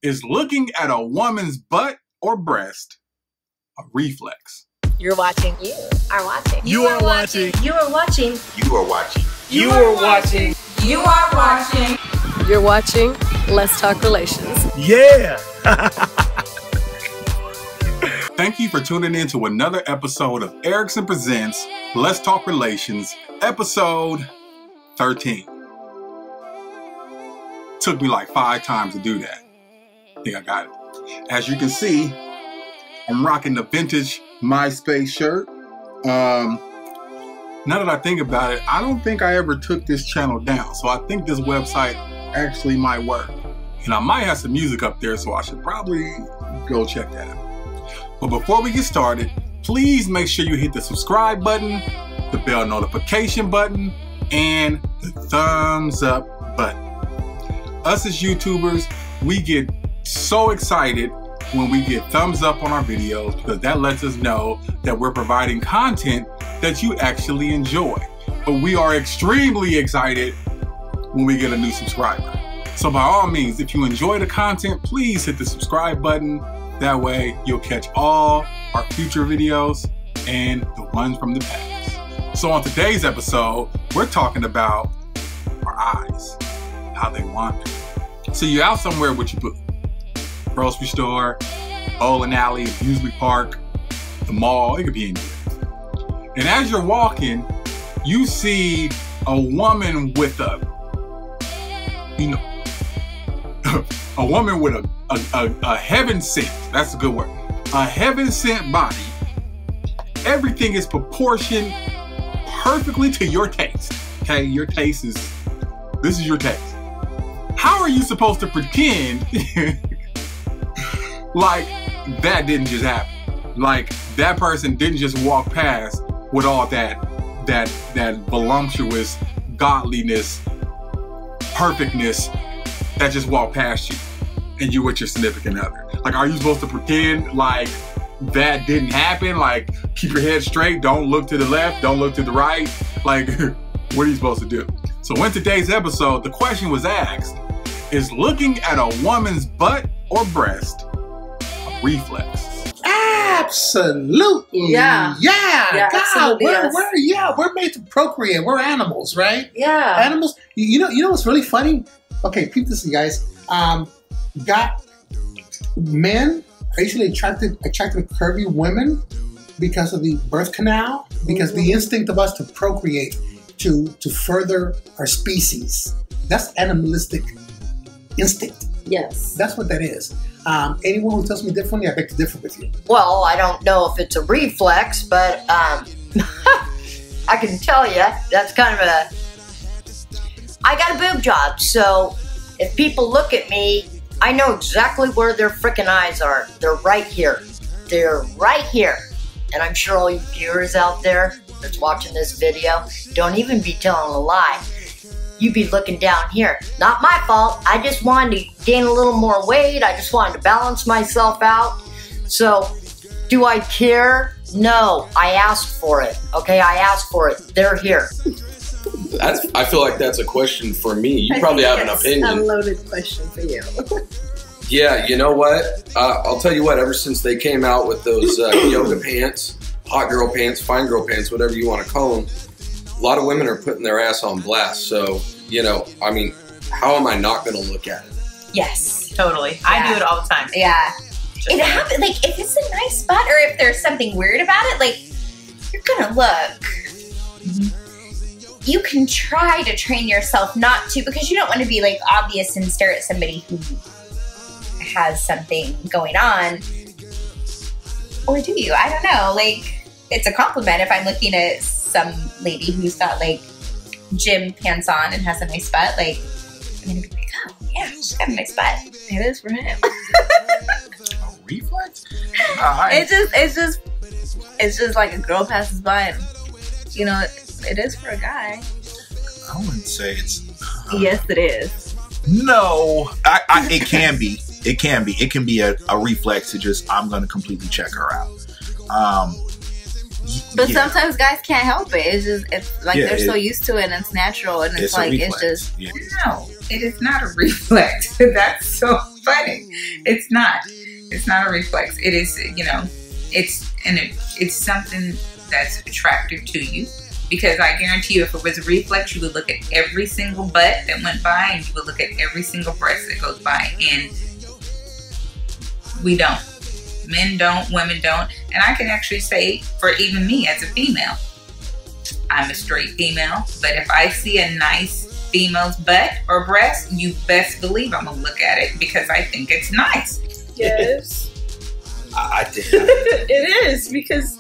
Is looking at a woman's butt or breast a reflex? You're watching. You are watching. You are watching. You are watching. You are watching. You are watching. You are watching. You're watching Let's Talk Relations. Yeah. Thank you for tuning in to another episode of Ericson Presents Let's Talk Relations, episode 13. Took me like 5 times to do that. I think I got it. As you can see, I'm rocking the vintage MySpace shirt. Now that I think about it, I don't think I ever took this channel down. So I think this website actually might work. And I might have some music up there, so I should probably go check that out. But before we get started, please make sure you hit the subscribe button, the bell notification button, and the thumbs up button. Us as YouTubers, we get so excited when we get thumbs up on our videos because that lets us know that we're providing content that you actually enjoy. But we are extremely excited when we get a new subscriber. So by all means, if you enjoy the content, please hit the subscribe button. That way you'll catch all our future videos and the ones from the past. So on today's episode, we're talking about our eyes, how they wander. So you're out somewhere with your boo. Grocery store, bowling alley, amusement park, the mall, it could be anywhere. And as you're walking, you see a woman with a woman with a heaven sent, that's a good word, a heaven sent body. Everything is proportioned perfectly to your taste. Okay, your taste is, this is your taste. How are you supposed to pretend like that didn't just happen? Like that person didn't just walk past with all that voluptuous godliness, perfectness that just walked past you and you with your significant other. Like, are you supposed to pretend like that didn't happen? Like, keep your head straight, don't look to the left, don't look to the right. Like, what are you supposed to do? So in today's episode, the question was asked, is looking at a woman's butt or breast a reflex? Absolutely. Yeah. Yeah. God, yes. we're made to procreate. We're animals, right? Yeah. Animals. You know what's really funny? Okay, peep this, you guys. Got men are usually attracted to curvy women because of the birth canal, because the instinct of us to procreate, to further our species. That's animalistic instinct. Yes. That's what that is. Anyone who tells me differently, I beg to differ with you. Well, I don't know if it's a reflex, but I can tell you that's kind of a... I got a boob job, so if people look at me, I know exactly where their frickin' eyes are. They're right here. They're right here. And I'm sure all you viewers out there that's watching this video don't even be telling a lie. You be looking down here. Not my fault. I just wanted to gain a little more weight. I just wanted to balance myself out. So, do I care? No, I asked for it. Okay, I asked for it. They're here. I feel like that's a question for me. You probably have an opinion. A loaded question for you. Yeah, you know what? I'll tell you what, ever since they came out with those yoga pants, hot girl pants, fine girl pants, whatever you want to call them, a lot of women are putting their ass on blast. So, you know, I mean, how am I not going to look at it? Yes, totally. Yeah. I do it all the time. Yeah. It happens, like, if it's a nice butt or if there's something weird about it, like, you're going to look. Mm-hmm. You can try to train yourself not to, because you don't want to be, like, obvious and stare at somebody who has something going on. Or do you? I don't know. Like, it's a compliment if I'm looking at some lady who's got, like, gym pants on and has a nice butt. Like, I'm going to be like, oh, yeah, she's got a nice butt. It is for him. A reflex? It's just like a girl passes by and, you know, it is for a guy. I wouldn't say it's... Yes, it is. No. It can be. It can be. It can be a reflex to just, I'm going to completely check her out. But sometimes guys can't help it. It's like they're so used to it and it's natural and it's like, it's just... No, it is not a reflex. That's so funny. It's not. It's not a reflex. It is, you know, it's something that's attractive to you. Because I guarantee you, if it was a reflex, you would look at every single butt that went by, and you would look at every single breast that goes by. And we don't. Men don't, women don't. And I can actually say, for even me as a female, I'm a straight female, but if I see a nice female's butt or breast, you best believe I'm gonna look at it because I think it's nice. Yes. I think It is, because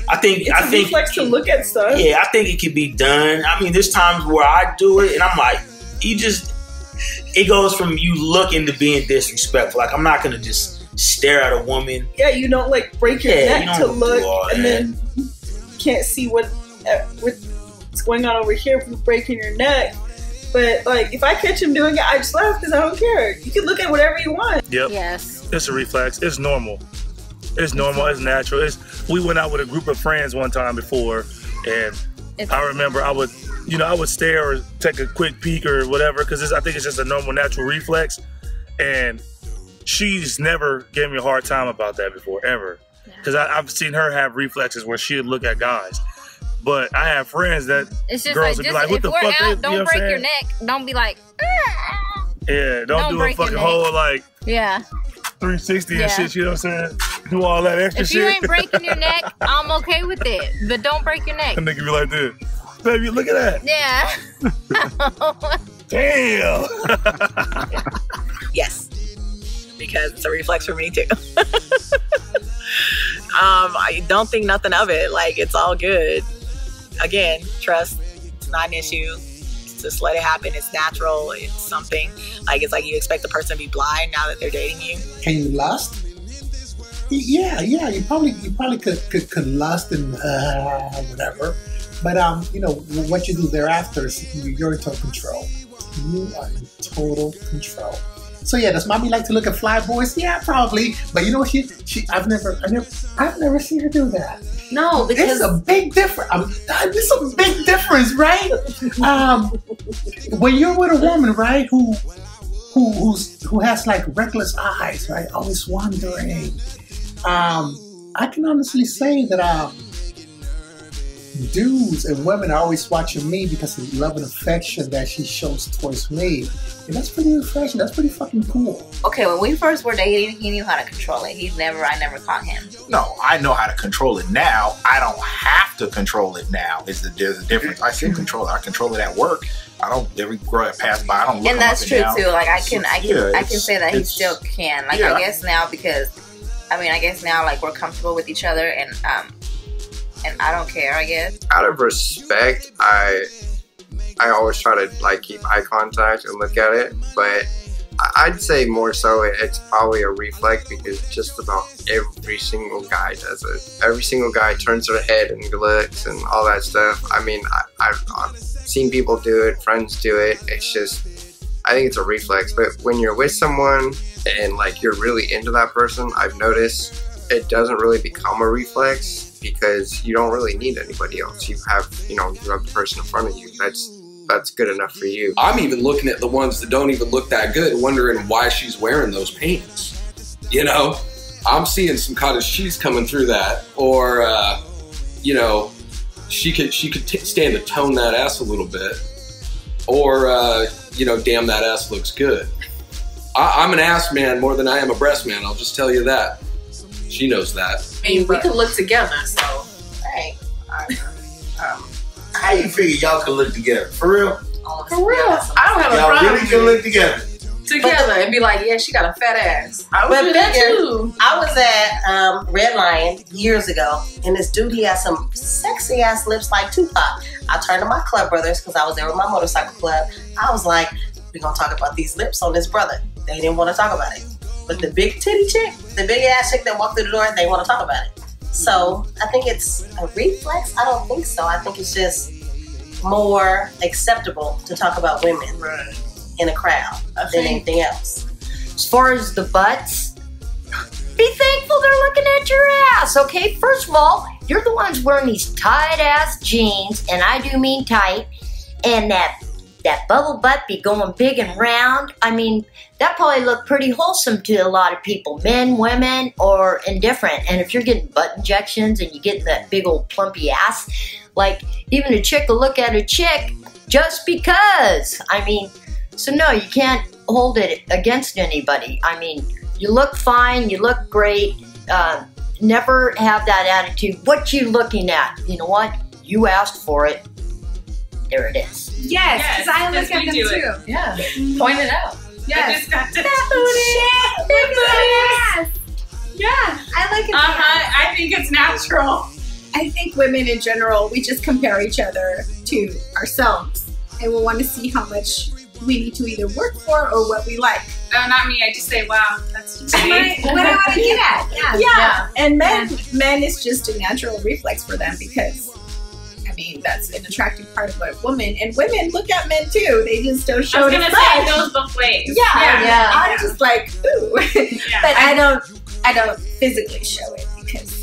I think it's a reflex to look at stuff. Yeah, I think it can be done. I mean, there's times where I do it and I'm like, it goes from you looking to being disrespectful. Like, I'm not gonna just stare at a woman. Yeah, you don't like break your neck to do look, all and that. then you can't see what's going on over here if you're breaking your neck. But like, if I catch him doing it, I just laugh because I don't care. You can look at whatever you want. Yep. Yes. It's a reflex. It's normal. It's normal. It's natural. We went out with a group of friends one time before, and I remember I would stare or take a quick peek or whatever, because I think it's just a normal, natural reflex. And she's never gave me a hard time about that before, ever. Because I've seen her have reflexes where she'd look at guys. But I have friends that It's just girls like, would be like, what if the we're fuck? out, You know don't what I'm break saying? your neck. Don't be like, Yeah, don't do a break your fucking neck. whole like yeah. 360 Yeah. and shit, you know what I'm saying? Do all that extra If shit. you ain't breaking your neck, I'm okay with it. But don't break your neck. And nigga be like this. Baby, look at that. Yeah. Damn. Yes, because it's a reflex for me too. I don't think nothing of it. Like, it's all good. Again, trust. It's not an issue. Just let it happen. It's natural. It's something. Like, it's like you expect the person to be blind now that they're dating you. Can you lust? Yeah. You probably could lust and whatever. But you know what you do thereafter is you're in total control. You are in total control. So yeah, does mommy like to look at fly boys? Yeah, probably. But you know what? I've never seen her do that. No, because It's a big difference. It's a big difference, right? When you're with a woman, right, who has like reckless eyes, right, always wandering. I can honestly say that dudes and women are always watching me because of the love and affection that she shows towards me, and that's pretty refreshing. That's pretty fucking cool. Okay, when we first were dating, he knew how to control it. I never caught him. No, I know how to control it now. I don't have to control it now. There's a difference. I still control it. I control it at work. I don't, every girl that pass by, I don't look And them that's up true down. too. Like I can Yeah, say that he it's- still can. Like yeah. I guess now like we're comfortable with each other, and I don't care, I guess. Out of respect, I always try to like keep eye contact and look at it, but I'd say more so it's probably a reflex because just about every single guy does it. Every single guy turns their head and looks and all that stuff. I mean, I've seen people do it, friends do it. It's just, I think it's a reflex. But when you're with someone and like you're really into that person, I've noticed it doesn't really become a reflex because you don't really need anybody else. You have the person in front of you. That's good enough for you. I'm even looking at the ones that don't even look that good, wondering why she's wearing those pants. You know, I'm seeing some cottage cheese coming through that, or she could stand to tone that ass a little bit, or damn, that ass looks good. I'm an ass man more than I am a breast man. I'll just tell you that. She knows that. I mean, we could look together, so. right. How you figure y'all can look together? For real? For real. I don't have a Y'all problem really can look together? together and be like, yeah, she got a fat ass. I would But do that Victor, too. I was at Red Lion years ago, and this dude, he had some sexy ass lips like Tupac. I turned to my club brothers because I was there with my motorcycle club. I was like, we're gonna talk about these lips on this brother. They didn't want to talk about it. But the big titty chick, the big ass chick that walked through the door, they want to talk about it. So I think it's a reflex. I don't think so. I think it's just more acceptable to talk about women in a crowd than anything else. As far as the butts, be thankful they're looking at your ass, okay? First of all, you're the ones wearing these tight ass jeans, and I do mean tight, and that that bubble butt be going big and round. I mean, that probably looked pretty wholesome to a lot of people, men, women, or indifferent. And if you're getting butt injections and you get that big old plumpy ass, like even a chick will look at a chick just because. I mean, so no, you can't hold it against anybody. I mean, you look fine, you look great. Never have that attitude. What you looking at? You know what? You asked for it. There it is. Yes, because I look at them too. Yeah. Point it out. Yes. I just got to Look at that ass. Yeah. I look at Uh-huh. I think it's natural. I think women in general, we just compare each other to ourselves, and we want to see how much we need to either work for or what we like. Oh, not me. I just say, wow, that's just me. what I want to get at. Yeah. And men is just a natural reflex for them because, I mean, that's an attractive part of a woman. And women look at men too. They just don't show I was it. going to say, it goes both ways. Yeah. I'm just like, ooh. Yeah. But I don't physically show it because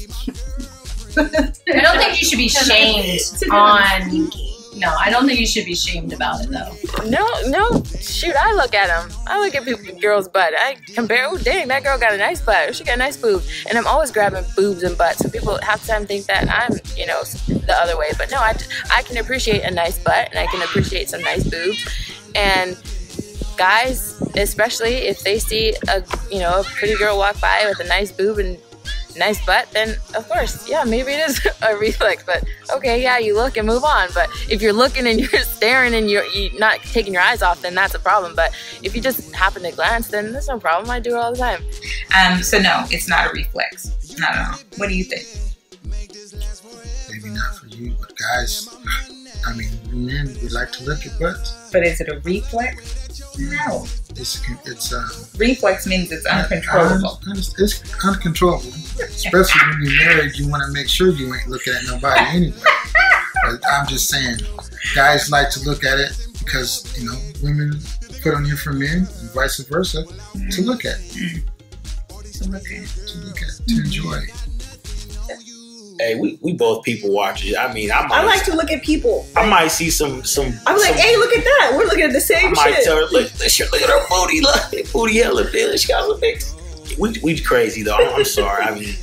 I don't think you should be shamed on. No, I don't think you should be shamed about it though. No. Shoot, I look at them. I look at girls' butt. I compare. Oh, dang, that girl got a nice butt. She got a nice boob. And I'm always grabbing boobs and butts. So people half the time think that I'm, the other way. But no, I can appreciate a nice butt and I can appreciate some nice boobs. And guys, especially if they see a pretty girl walk by with a nice boob and nice butt, then of course, yeah, maybe it is a reflex. But okay, yeah, you look and move on. But if you're looking and you're staring and you're not taking your eyes off, then that's a problem. But if you just happen to glance, then that's no problem. I do it all the time. So no, it's not a reflex. Not at all. What do you think? Maybe not for you, but guys, I mean, men, we like to look at butts. But is it a reflex? No. It's reflex means it's uncontrollable. It's uncontrollable. Especially when you're married, you want to make sure you ain't looking at nobody anyway. But I'm just saying, guys like to look at it because, women put on you for men and vice versa to look at. To enjoy. Hey, we both people watchers. I mean, I like to look at people. I might see some. I'm like, hey, look at that. We're looking at the same shit. I might tell her, look at her booty. Look, booty hella big. She got a little big. We crazy though. I'm sorry. I mean,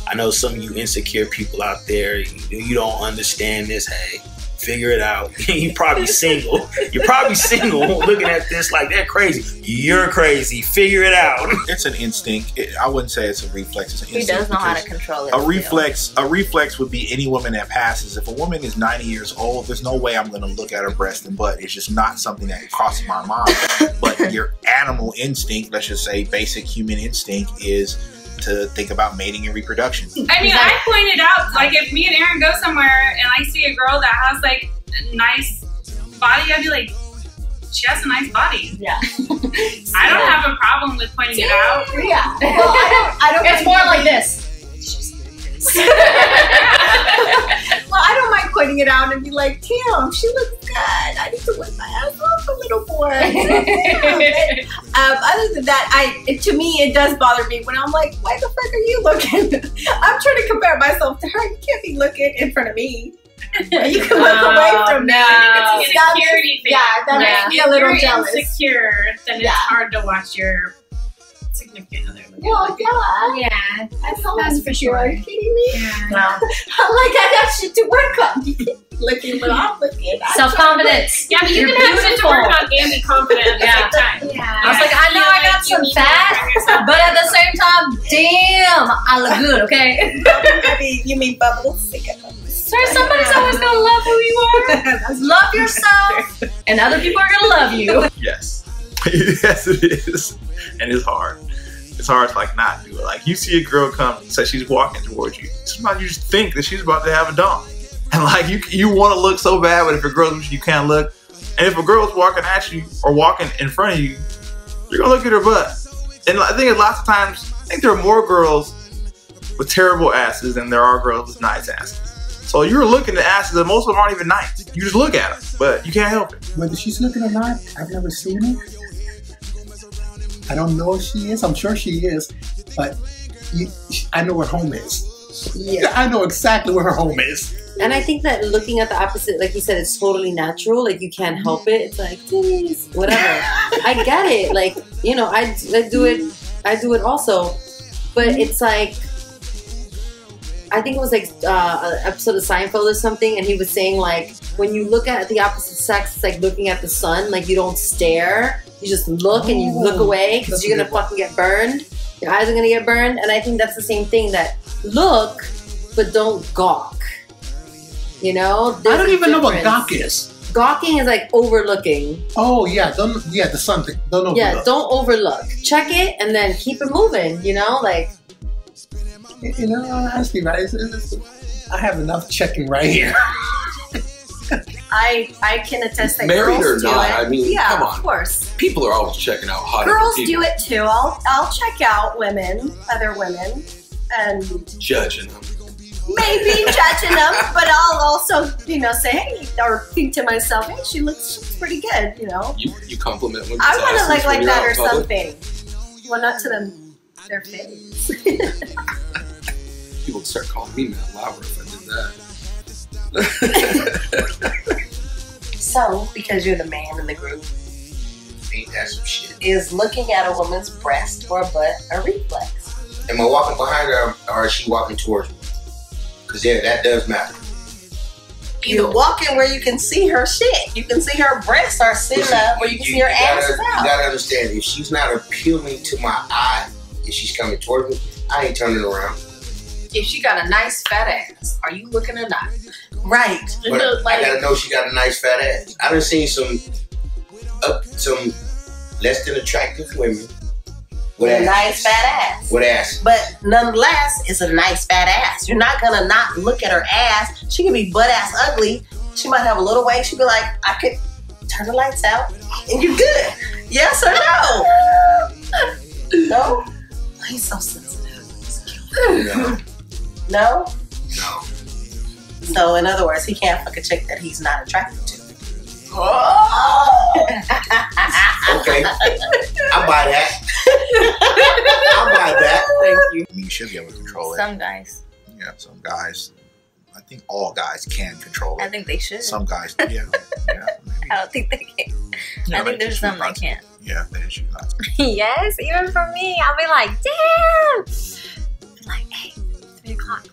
I know some of you insecure people out there. You don't understand this. Hey, figure it out. You're probably single. You're probably single looking at this like they're crazy. You're crazy. Figure it out. It's an instinct. I wouldn't say it's a reflex. It's an instinct. He does know how to control it. A reflex would be any woman that passes. If a woman is 90 years old, there's no way I'm going to look at her breast and butt. It's just not something that crosses my mind. But your animal instinct, let's just say basic human instinct, is to think about mating and reproduction. I mean, I pointed out, like, if me and Aaron go somewhere and I see a girl that has, like, a nice body, I'd be like, she has a nice body. Yeah. I don't have a problem with pointing it out. Yeah. Well, I don't. It's more like this. Well, I don't mind pointing it out and be like, damn, she looks good. I need to lift my ass off a little more. Other than that, to me, it does bother me when I'm like, why the fuck are you looking? I'm trying to compare myself to her. You can't be looking in front of me. You can look away from me. It's an insecurity thing. Yeah, that makes me a little If you're jealous. insecure, then it's hard to watch your significant other. Well, yeah, that's for sure. Are you kidding me? Yeah. No. I'm like, I got shit to work on. Looking what I'm looking. Self-confidence. Yeah, but you can have shit to work on and be confident at the same time. Yeah. I was like, I know I got some fat, but at the same time, damn, I look good, okay? I mean, you mean bubbles? Sir, somebody's always gonna love who you are. Love yourself, and other people are gonna love you. Yes. Yes, it is. And it's hard. It's hard to like not do it. Like you see a girl come, say she's walking towards you. Sometimes you just think that she's about to have a dong. And like you want to look so bad, but if a girl's you can't look. And if a girl's walking at you or walking in front of you, you're gonna look at her butt. And I think lots of times, I think there are more girls with terrible asses than there are girls with nice asses. So you're looking at asses that most of them aren't even nice. You just look at them, but you can't help it. Whether she's looking or not, I've never seen her. I don't know if she is. I'm sure she is, but I know where home is. Yeah, I know exactly where her home is. And I think that looking at the opposite, like you said, it's totally natural. Like you can't help it. It's like, geez, whatever. I get it. Like, you know, I do it. I do it also. But it's like, I think it was like an episode of Seinfeld or something, and he was saying like, when you look at the opposite sex, it's like looking at the sun. Like you don't stare. You just look and you look away because you're gonna fucking get burned. Your eyes are gonna get burned. And I think that's the same thing. That look, but don't gawk. You know? I don't even know what gawk is. Gawking is like overlooking. Oh yeah, the sun thing. Don't overlook. Yeah, don't overlook. Check it and then keep it moving. You know, like. You know, honestly, right? I have enough checking right here. I can attest that Married girls or not, do it. I mean, yeah, come on. Of course. People are always checking out hot other Girls people. do it too. I'll check out other women, and Judging them. maybe judging them, but I'll also, say, hey, or think to myself, hey, she looks pretty good, You compliment women's I want to asses look when like you're that out or in public. something. Well, not to their face. People would start calling me Matt Lauer if I did that. So, because you're the man in the group, Ain't that some shit? is looking at a woman's breast or butt a reflex? Am I walking behind her or is she walking towards me? Because yeah, that does matter. You're walking where you can see her shit. You can see her breasts are sitting up where you can see her ass is You out. gotta understand, if she's not appealing to my eye, if she's coming towards me, I ain't turning around. If she got a nice fat ass, are you looking or not? Right. But I gotta know she got a nice fat ass. I done seen some less than attractive women with a ass. nice fat ass. With ass. But nonetheless, it's a nice fat ass. You're not gonna not look at her ass. She can be butt ass ugly. She might have a little waist. She'd be like, I could turn the lights out and you're good. Yes or no? No? He's so sensitive. No. No? No. So in other words, he can't fuck a chick that he's not attracted to. Okay. I buy that. I buy that. Thank you. I mean, you should be able to control it. Some guys. Yeah, some guys. I think all guys can control it. I think they should. Some guys, yeah. I don't think they can. Yeah, I think there's some that can't. Yeah, they should not. Yes, even for me, I'll be like, damn. Like, hey, 3 o'clock.